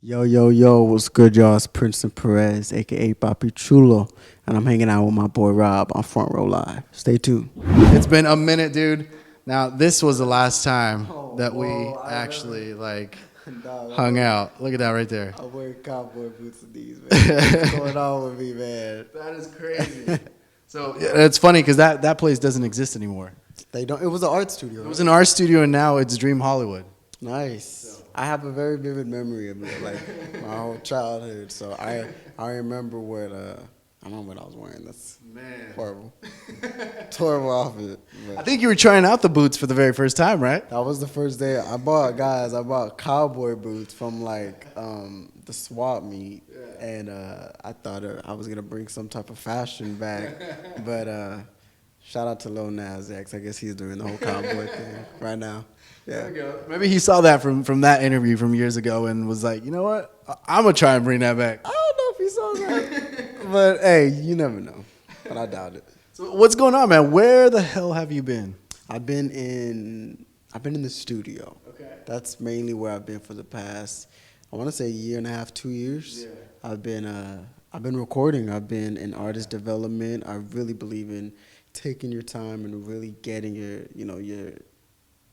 Yo, yo, yo, what's good, y'all? It's Princeton Perez, aka Papi Chulo, and I'm hanging out with my boy Rob on Front Row Live. Stay tuned. It's been a minute, dude. Now, this was the last time that we whoa, I actually Dog, hung out. Look at that right there. I'm wearing cowboy boots with these, man. What's going on with me, man? That is crazy. So yeah, it's funny because that place doesn't exist anymore. They don't. It was an art studio. It was an art studio, and now it's Dream Hollywood. Nice. I have a very vivid memory of it, like my whole childhood. So I remember I don't know what I was wearing. That's horrible. Horrible outfit. I think you were trying out the boots for the very first time, right? That was the first day I bought cowboy boots from the swap meet, and I thought I was gonna bring some type of fashion back, but shout out to Lil Nas X. I guess he's doing the whole cowboy thing right now. Yeah. There we go. Maybe he saw that from that interview from years ago and was like, you know what? I'm gonna try and bring that back. I don't know if he saw that, but hey, you never know. But I doubt it. So what's going on, man? Where the hell have you been? I've been in the studio. Okay. That's mainly where I've been for the past, I want to say, a year and a half, 2 years. Yeah. I've been recording. I've been in artist development. I really believe in taking your time and really getting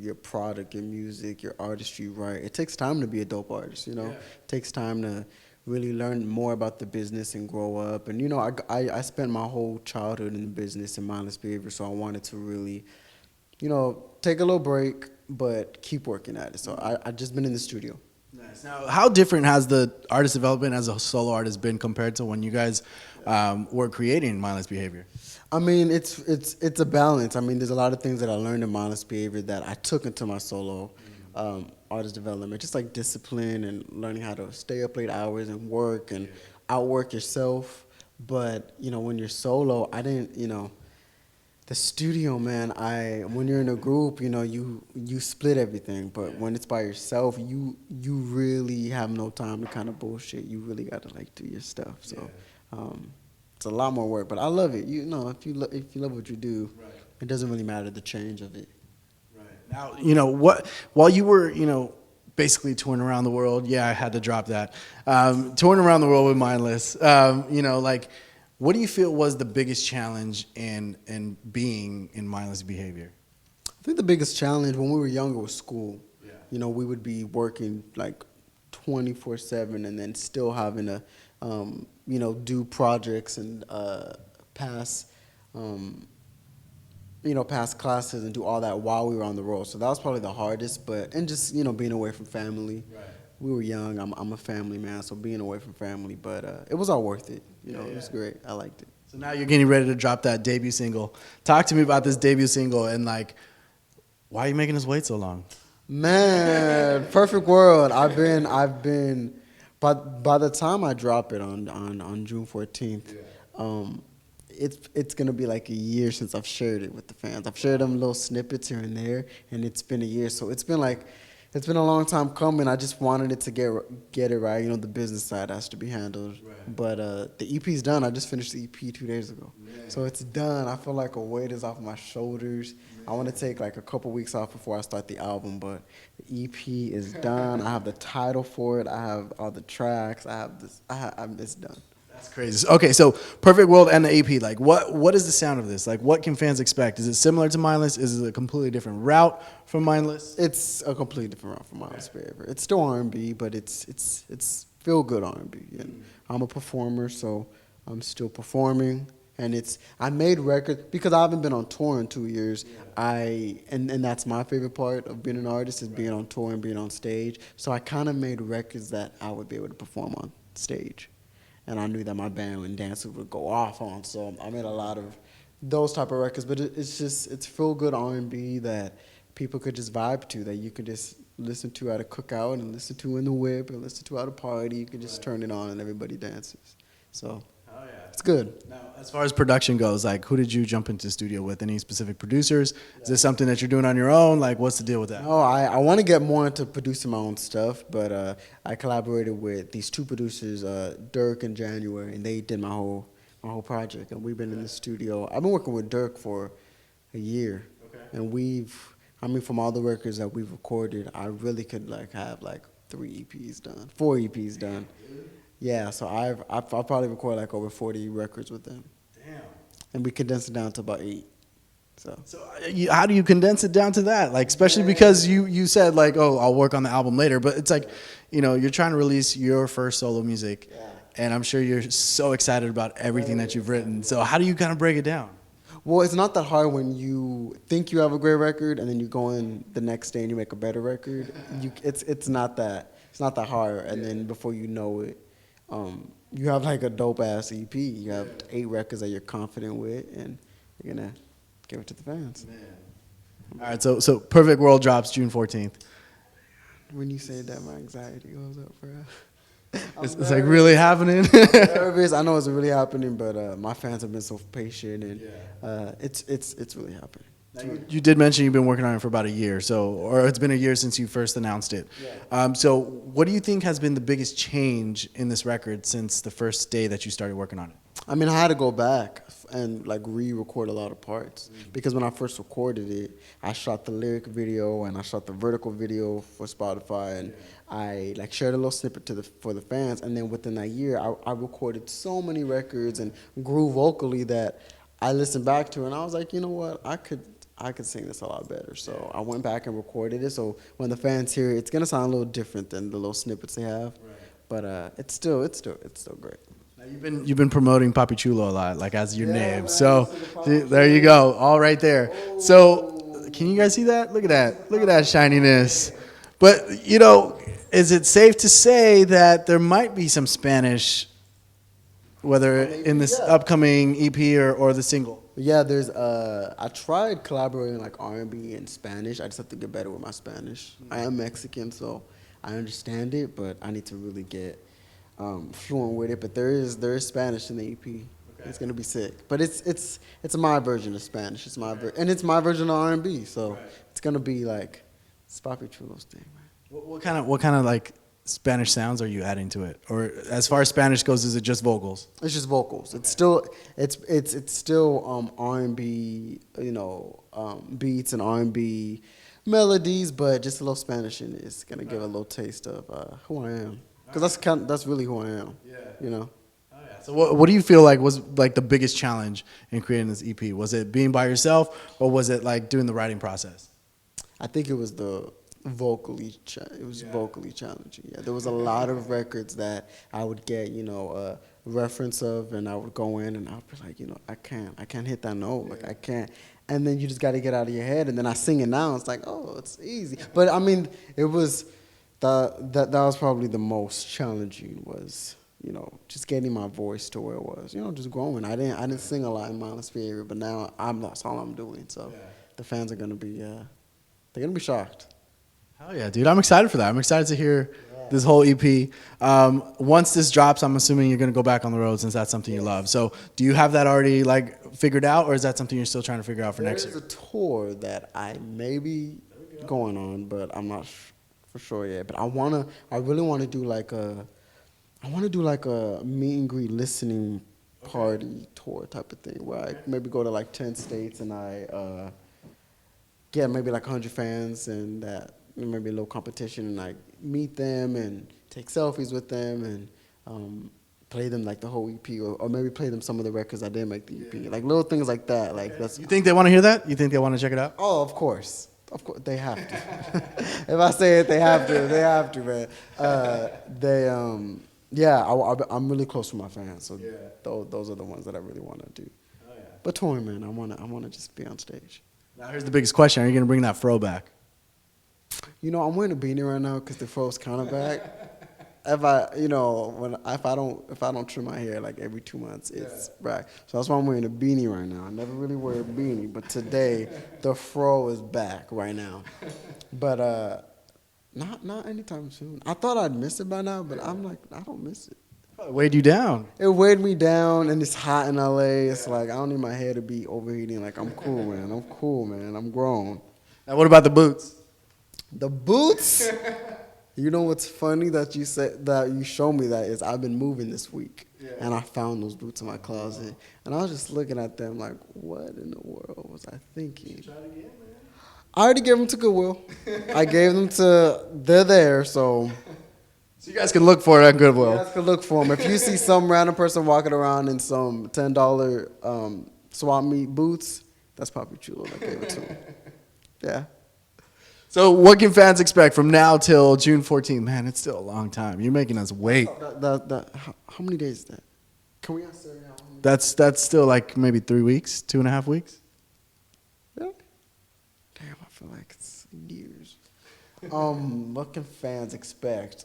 your product, your music, your artistry right. It takes time to be a dope artist. Yeah. It takes time to really learn more about the business and grow up. And I spent my whole childhood in the business in mindless behavior, so I wanted to really, take a little break, but keep working at it. So I just been in the studio. Nice. Now, how different has the artist development as a solo artist been compared to when you guys were creating Mindless Behavior? I mean, it's a balance. I mean, there's a lot of things that I learned in mindless behavior that I took into my solo artist development, just like discipline and learning how to stay up late hours and work and outwork yourself. But when you're solo, I didn't. The studio, man. When you're in a group, you split everything. But when it's by yourself, you really have no time to kind of bullshit. You really got to do your stuff. So. It's a lot more work, but I love it. If you love what you do, right, it doesn't really matter the change of it. Right. Now, while you were, basically touring around the world, I had to drop that. Touring around the world with Mindless, what do you feel was the biggest challenge in being in Mindless Behavior? I think the biggest challenge when we were younger was school. Yeah. We would be working 24/7 and then still having to do projects and pass classes and do all that while we were on the road. So that was probably the hardest, and just, being away from family. Right. We were young. I'm a family man, so being away from family, but it was all worth it. It was great. I liked it. So now you're getting ready to drop that debut single. Talk to me about this debut single and why are you making us wait so long? Man, perfect world. I've been But by the time I drop it on June 14th, it's gonna be like a year since I've shared it with the fans. I've shared them little snippets here and there, and it's been a year. So it's been a long time coming. I just wanted it to get it right. The business side has to be handled. Right. But the EP's done. I just finished the EP 2 days ago, so it's done. I feel like a weight is off my shoulders. I want to take a couple weeks off before I start the album, but the EP is done. I have the title for it. I have all the tracks. It's done. That's crazy. Okay, so Perfect World and the EP, what is the sound of this? What can fans expect? Is it similar to Mindless? Is it a completely different route from Mindless? It's a completely different route from Mindless Behavior. It's still R&B, but it's feel good R&B. And I'm a performer, so I'm still performing. And I made records because I haven't been on tour in 2 years. And that's my favorite part of being an artist is being on tour and being on stage. So I kind of made records that I would be able to perform on stage, and I knew that my band and dancers would go off on. So I made a lot of those type of records. But it's feel good R&B that people could just vibe to, that you could just listen to at a cookout and listen to in the whip and listen to at a party. You could just turn it on and everybody dances. So. It's good. Now, as far as production goes, who did you jump into the studio with? Any specific producers? Is this something that you're doing on your own? What's the deal with that? No, I want to get more into producing my own stuff, but I collaborated with these 2 producers, Dirk and January, and they did my whole project. And we've been in the studio. I've been working with Dirk for a year, and from all the records that we've recorded, I really could have 3 EPs done, 4 EPs done. Yeah, so I've probably recorded like over 40 records with them. Damn. And we condensed it down to about 8. So how do you condense it down to that? Like, especially because you said like, oh, I'll work on the album later, but it's like, you know, you're trying to release your first solo music, and I'm sure you're so excited about everything that you've written. So how do you kind of break it down? Well, it's not that hard when you think you have a great record and then you go in the next day and you make a better record. It's not that hard, and then before you know it, you have like a dope ass EP. You have 8 records that you're confident with, and you're gonna give it to the fans. All right, so Perfect World drops June 14th. When you say that, my anxiety goes up, bro. It's like really happening. Nervous. I know it's really happening, but my fans have been so patient, and it's really happening. You did mention you've been working on it for about a year, or it's been a year since you first announced it. So what do you think has been the biggest change in this record since the first day that you started working on it? I mean, I had to go back and like re-record a lot of parts because when I first recorded it, I shot the lyric video and I shot the vertical video for Spotify, and I like shared a little snippet for the fans. And then within that year, I recorded so many records and grew vocally that I listened back to it and I was like, you know what, I could sing this a lot better. So I went back and recorded it. So when the fans hear it, it's gonna sound a little different than the little snippets they have. But it's still great. Now you've been promoting Papi Chulo a lot, like as your name. Man, so see, there you go, all right there. So can you guys see that? Look at that. Look at that shininess. But you know, is it safe to say that there might be some Spanish, whether in this upcoming EP or the single? Yeah, there's I tried collaborating like R&B in Spanish. I just have to get better with my Spanish. I am Mexican, so I understand it, but I need to really get fluent with it. But there is Spanish in the EP. Okay. It's gonna be sick. But it's my version of Spanish. It's my and it's my version of R&B. So it's gonna be like it's Papi Chulo's thing, man. What kind of like Spanish sounds are you adding to it? Or as far as Spanish goes, is it just vocals? It's just vocals. It's still R&B, you know, beats and R&B melodies, but just a little Spanish in it. It's gonna give a little taste of who I am, because that's really who I am. You know. So what do you feel like was like the biggest challenge in creating this EP? Was it being by yourself, or was it like doing the writing process? I think it was vocally challenging. Yeah, there was a lot of records that I would get, you know, a reference of, and I would go in and I'd be like, you know, I can't hit that note, like I can't. And then you just got to get out of your head, and then I sing it now. It's like, oh, it's easy. But I mean, it was that was probably the most challenging, was, you know, just getting my voice to where it was, you know, just growing. I didn't sing a lot in Mindless Behavior, but now that's all I'm doing. So the fans are gonna be they're gonna be shocked. Hell yeah, dude! I'm excited for that. I'm excited to hear this whole EP. Once this drops, I'm assuming you're gonna go back on the road, since that's something you love. So do you have that already like figured out, or is that something you're still trying to figure out for next year? There's a tour that I may be going on, but I'm not for sure yet. But I really want to do like a meet and greet listening party tour type of thing, where I maybe go to like 10 states and I get maybe like 100 fans, and that maybe a little competition, and I meet them and take selfies with them and play them like the whole EP, or maybe play them some of the records I didn't make the EP, like little things like that. Like that's. You think they want to hear that? You think they want to check it out? Oh, of course, they have to. If I say it, they have to. They have to, man. I'm really close with my fans, so those are the ones that I really want to do. Oh, yeah. But touring, man, I wanna just be on stage. Now here's the biggest question: are you gonna bring that fro back? You know, I'm wearing a beanie right now because the fro's kind of back. If I don't trim my hair like every 2 months, it's back. So that's why I'm wearing a beanie right now. I never really wear a beanie, but today the fro is back right now. But not anytime soon. I thought I'd miss it by now, but I'm like, I don't miss it. It weighed you down. It weighed me down, and it's hot in LA. It's like I don't need my hair to be overheating. Like I'm cool, man. I'm grown. Now what about the boots? The boots. You know what's funny that you said that you showed me that is I've been moving this week, and I found those boots in my closet, and I was just looking at them like, what in the world was I thinking? Try it again, man. I already gave them to Goodwill. I gave them to, they're there, so. So you guys can look for it at Goodwill. You guys can look for them. If you see some random person walking around in some $10 swap meet boots, that's probably Chulo that gave it to him. Yeah. So what can fans expect from now till June 14th? Man, it's still a long time. You're making us wait. How many days is that? Can we answer now? That's still like maybe 3 weeks, 2.5 weeks. Really? Damn, I feel like it's years. What can fans expect?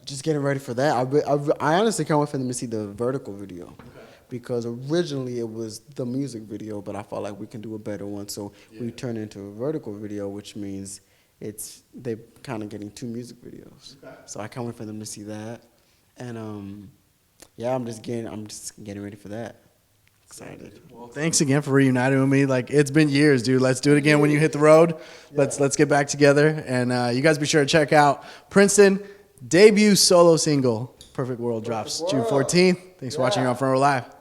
Just getting ready for that. I honestly can't wait for them to see the vertical video. Because originally it was the music video, but I felt like we can do a better one. So we turned it into a vertical video, which means they're kind of getting 2 music videos. So I can't wait for them to see that. And yeah, I'm just getting ready for that. Excited. Well, thanks again for reuniting with me. Like, it's been years, dude. Let's do it again when you hit the road. Let's get back together. And you guys be sure to check out Princeton debut solo single, Perfect World, drops June 14th. Thanks for watching on Front Row Live.